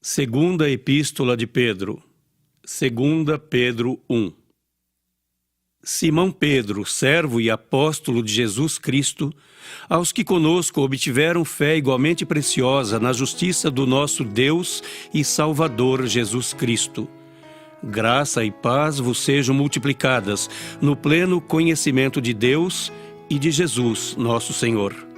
Segunda Epístola de Pedro, 2 Pedro 1. Simão Pedro, servo e apóstolo de Jesus Cristo, aos que conosco obtiveram fé igualmente preciosa na justiça do nosso Deus e Salvador Jesus Cristo. Graça e paz vos sejam multiplicadas no pleno conhecimento de Deus e de Jesus, nosso Senhor.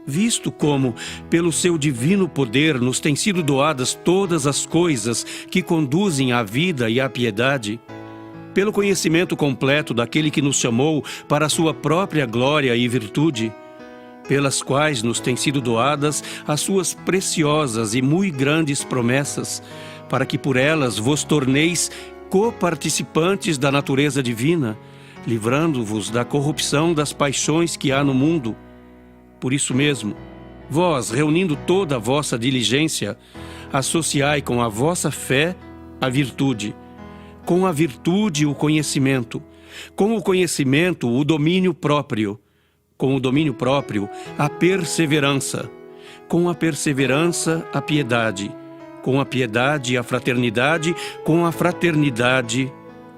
Visto como, pelo seu divino poder, nos têm sido doadas todas as coisas que conduzem à vida e à piedade, pelo conhecimento completo daquele que nos chamou para a sua própria glória e virtude, pelas quais nos têm sido doadas as suas preciosas e muito grandes promessas, para que por elas vos torneis coparticipantes da natureza divina, livrando-vos da corrupção das paixões que há no mundo. Por isso mesmo, vós, reunindo toda a vossa diligência, associai com a vossa fé a virtude, com a virtude o conhecimento, com o conhecimento o domínio próprio, com o domínio próprio a perseverança, com a perseverança a piedade, com a piedade a fraternidade, com a fraternidade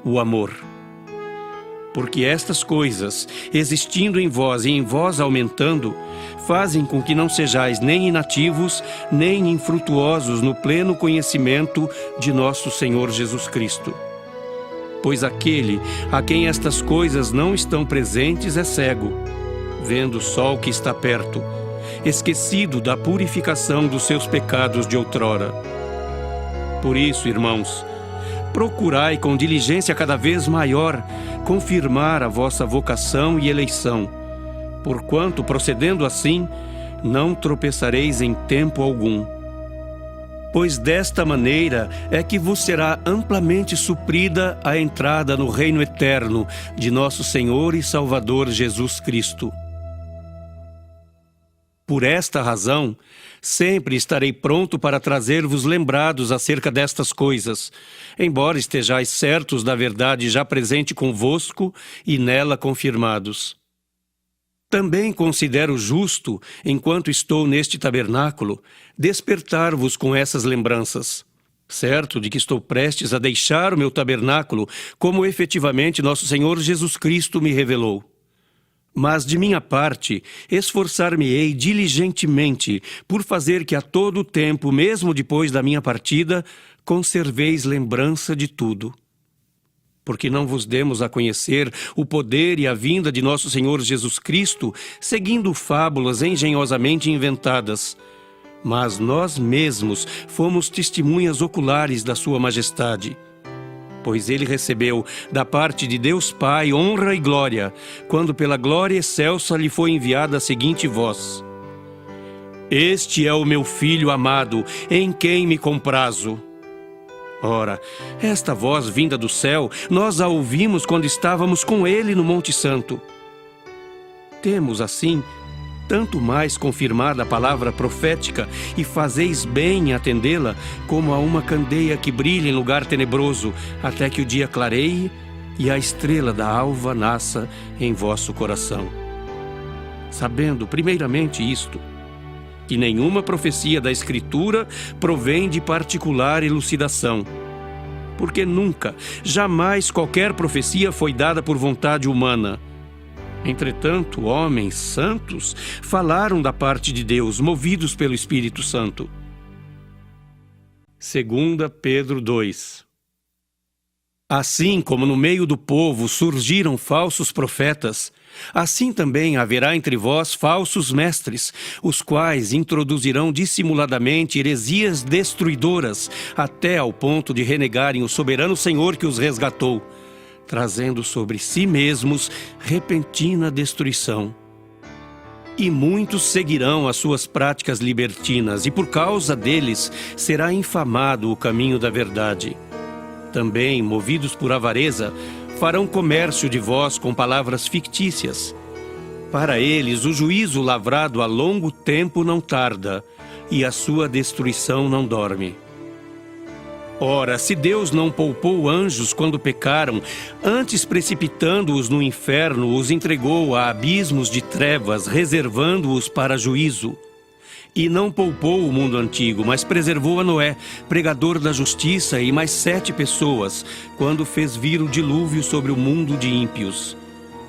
o amor. Porque estas coisas, existindo em vós e em vós aumentando, fazem com que não sejais nem inativos, nem infrutuosos no pleno conhecimento de nosso Senhor Jesus Cristo. Pois aquele a quem estas coisas não estão presentes é cego, vendo só o que está perto, esquecido da purificação dos seus pecados de outrora. Por isso, irmãos, procurai com diligência cada vez maior confirmar a vossa vocação e eleição, porquanto, procedendo assim, não tropeçareis em tempo algum. Pois desta maneira é que vos será amplamente suprida a entrada no reino eterno de nosso Senhor e Salvador Jesus Cristo. Por esta razão, sempre estarei pronto para trazer-vos lembrados acerca destas coisas, embora estejais certos da verdade já presente convosco e nela confirmados. Também considero justo, enquanto estou neste tabernáculo, despertar-vos com essas lembranças, certo de que estou prestes a deixar o meu tabernáculo, como efetivamente nosso Senhor Jesus Cristo me revelou. Mas, de minha parte, esforçar-me-ei diligentemente por fazer que a todo o tempo, mesmo depois da minha partida, conserveis lembrança de tudo. Porque não vos demos a conhecer o poder e a vinda de nosso Senhor Jesus Cristo, seguindo fábulas engenhosamente inventadas, mas nós mesmos fomos testemunhas oculares da sua majestade. Pois ele recebeu da parte de Deus Pai honra e glória, quando pela glória excelsa lhe foi enviada a seguinte voz: Este é o meu Filho amado, em quem me comprazo. Ora, esta voz vinda do céu, nós a ouvimos quando estávamos com ele no Monte Santo. Temos, assim, tanto mais confirmada a palavra profética, e fazeis bem em atendê-la, como a uma candeia que brilha em lugar tenebroso, até que o dia clareie e a estrela da alva nasça em vosso coração. Sabendo, primeiramente, isto, que nenhuma profecia da Escritura provém de particular elucidação, porque nunca, jamais qualquer profecia foi dada por vontade humana. Entretanto, homens santos falaram da parte de Deus, movidos pelo Espírito Santo. 2 Pedro 2. Assim como no meio do povo surgiram falsos profetas, assim também haverá entre vós falsos mestres, os quais introduzirão dissimuladamente heresias destruidoras, até ao ponto de renegarem o soberano Senhor que os resgatou, trazendo sobre si mesmos repentina destruição. E muitos seguirão as suas práticas libertinas, e por causa deles será infamado o caminho da verdade. Também, movidos por avareza, farão comércio de vós com palavras fictícias. Para eles o juízo lavrado há longo tempo não tarda, e a sua destruição não dorme. Ora, se Deus não poupou anjos quando pecaram, antes precipitando-os no inferno, os entregou a abismos de trevas, reservando-os para juízo. E não poupou o mundo antigo, mas preservou a Noé, pregador da justiça, e mais 7 pessoas, quando fez vir o dilúvio sobre o mundo de ímpios.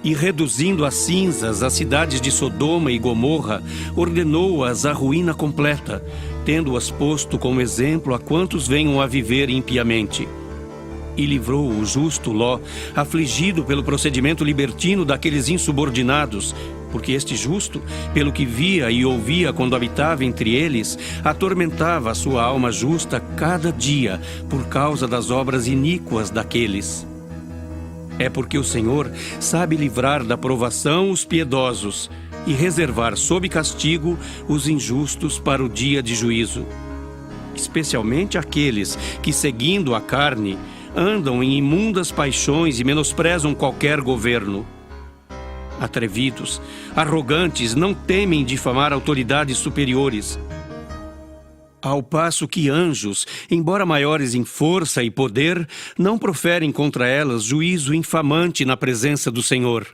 E reduzindo a cinzas as cidades de Sodoma e Gomorra, ordenou-as à ruína completa, tendo-as posto como exemplo a quantos venham a viver impiamente. E livrou o justo Ló, afligido pelo procedimento libertino daqueles insubordinados, porque este justo, pelo que via e ouvia quando habitava entre eles, atormentava a sua alma justa cada dia, por causa das obras iníquas daqueles. É porque o Senhor sabe livrar da provação os piedosos e reservar sob castigo os injustos para o dia de juízo. Especialmente aqueles que, seguindo a carne, andam em imundas paixões e menosprezam qualquer governo. Atrevidos, arrogantes, não temem difamar autoridades superiores. Ao passo que anjos, embora maiores em força e poder, não proferem contra elas juízo infamante na presença do Senhor.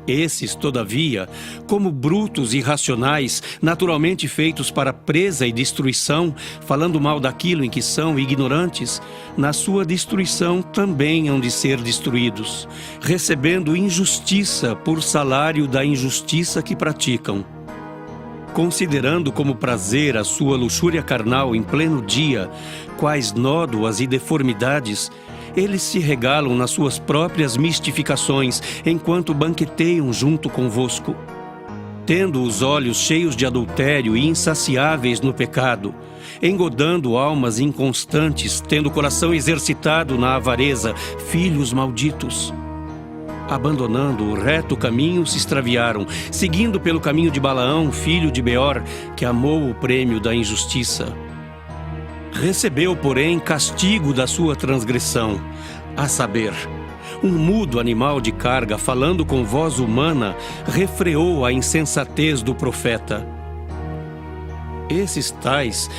Esses, todavia, como brutos e irracionais, naturalmente feitos para presa e destruição, falando mal daquilo em que são ignorantes, na sua destruição também hão de ser destruídos, recebendo injustiça por salário da injustiça que praticam. Considerando como prazer a sua luxúria carnal em pleno dia, quais nódoas e deformidades, eles se regalam nas suas próprias mistificações, enquanto banqueteiam junto convosco. Tendo os olhos cheios de adultério e insaciáveis no pecado, engodando almas inconstantes, tendo o coração exercitado na avareza, filhos malditos. Abandonando o reto caminho, se extraviaram, seguindo pelo caminho de Balaão, filho de Beor, que amou o prêmio da injustiça. Recebeu, porém, castigo da sua transgressão, a saber, um mudo animal de carga, falando com voz humana, refreou a insensatez do profeta. Esses tais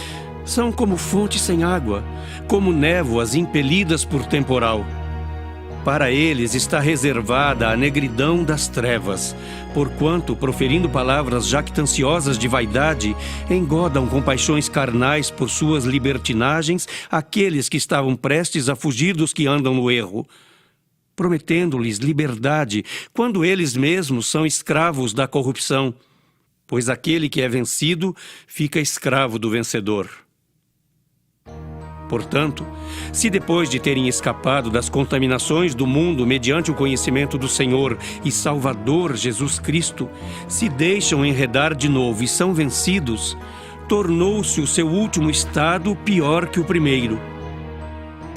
são como fontes sem água, como névoas impelidas por temporal. Para eles está reservada a negridão das trevas, porquanto, proferindo palavras jactanciosas de vaidade, engodam com paixões carnais por suas libertinagens aqueles que estavam prestes a fugir dos que andam no erro, prometendo-lhes liberdade, quando eles mesmos são escravos da corrupção, pois aquele que é vencido fica escravo do vencedor. Portanto, se depois de terem escapado das contaminações do mundo mediante o conhecimento do Senhor e Salvador Jesus Cristo, se deixam enredar de novo e são vencidos, tornou-se o seu último estado pior que o primeiro.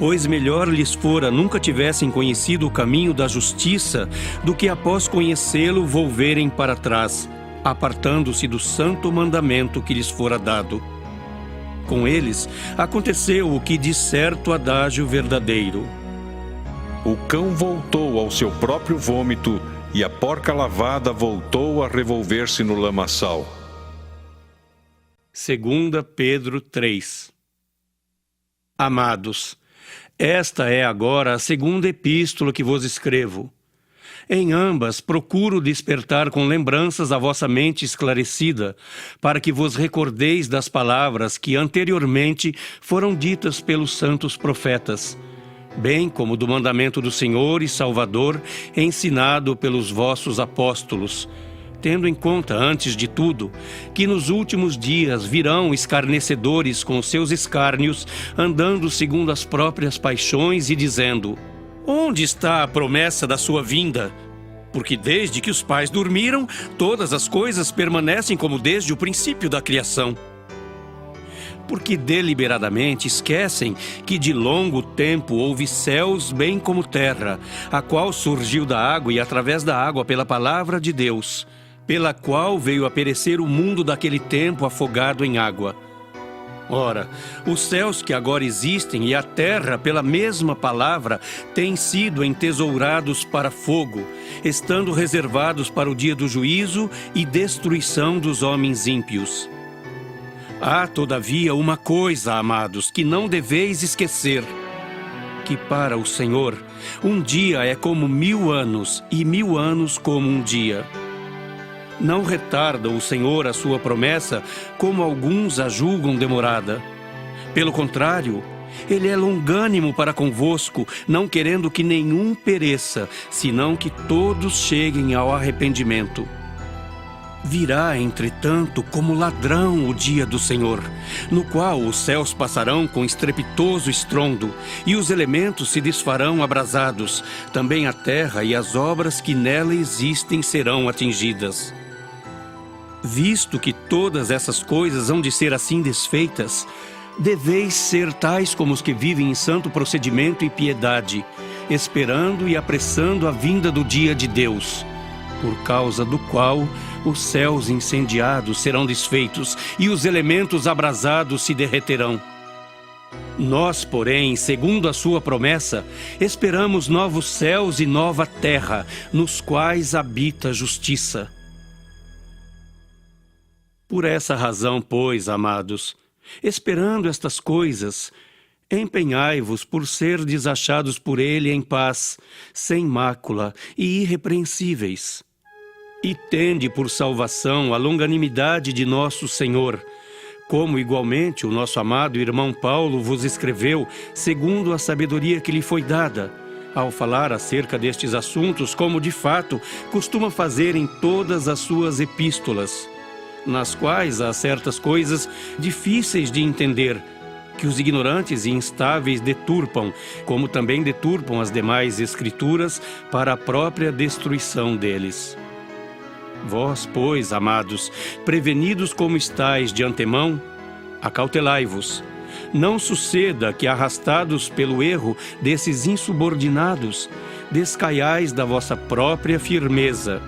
Pois melhor lhes fora nunca tivessem conhecido o caminho da justiça do que após conhecê-lo volverem para trás, apartando-se do santo mandamento que lhes fora dado. Com eles, aconteceu o que diz certo adágio verdadeiro. O cão voltou ao seu próprio vômito e a porca lavada voltou a revolver-se no lamaçal. 2 Pedro 3. Amados, esta é agora a segunda epístola que vos escrevo. Em ambas, procuro despertar com lembranças a vossa mente esclarecida, para que vos recordeis das palavras que anteriormente foram ditas pelos santos profetas, bem como do mandamento do Senhor e Salvador, ensinado pelos vossos apóstolos, tendo em conta, antes de tudo, que nos últimos dias virão escarnecedores com seus escárnios, andando segundo as próprias paixões e dizendo: onde está a promessa da sua vinda? Porque desde que os pais dormiram, todas as coisas permanecem como desde o princípio da criação. Porque deliberadamente esquecem que de longo tempo houve céus bem como terra, a qual surgiu da água e através da água pela palavra de Deus, pela qual veio a perecer o mundo daquele tempo afogado em água. Ora, os céus que agora existem e a terra, pela mesma palavra, têm sido entesourados para fogo, estando reservados para o dia do juízo e destruição dos homens ímpios. Há, todavia, uma coisa, amados, que não deveis esquecer, que para o Senhor, um dia é como 1000 anos, e 1000 anos como um dia. Não retarda o Senhor a sua promessa, como alguns a julgam demorada. Pelo contrário, Ele é longânimo para convosco, não querendo que nenhum pereça, senão que todos cheguem ao arrependimento. Virá, entretanto, como ladrão o dia do Senhor, no qual os céus passarão com estrepitoso estrondo, e os elementos se desfarão abrasados, também a terra e as obras que nela existem serão atingidas. Visto que todas essas coisas hão de ser assim desfeitas, deveis ser tais como os que vivem em santo procedimento e piedade, esperando e apressando a vinda do dia de Deus, por causa do qual os céus incendiados serão desfeitos e os elementos abrasados se derreterão. Nós, porém, segundo a sua promessa, esperamos novos céus e nova terra, nos quais habita a justiça. Por essa razão, pois, amados, esperando estas coisas, empenhai-vos por serdes achados por Ele em paz, sem mácula e irrepreensíveis. E tende por salvação a longanimidade de nosso Senhor, como igualmente o nosso amado irmão Paulo vos escreveu, segundo a sabedoria que lhe foi dada, ao falar acerca destes assuntos, como de fato costuma fazer em todas as suas epístolas, nas quais há certas coisas difíceis de entender, que os ignorantes e instáveis deturpam, como também deturpam as demais escrituras para a própria destruição deles. Vós, pois, amados, prevenidos como estáis de antemão, acautelai-vos. Não suceda que, arrastados pelo erro desses insubordinados, descaiais da vossa própria firmeza.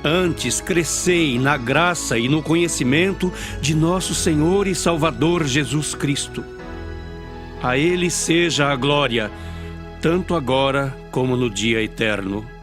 Antes, crescei na graça e no conhecimento de nosso Senhor e Salvador Jesus Cristo. A Ele seja a glória, tanto agora como no dia eterno.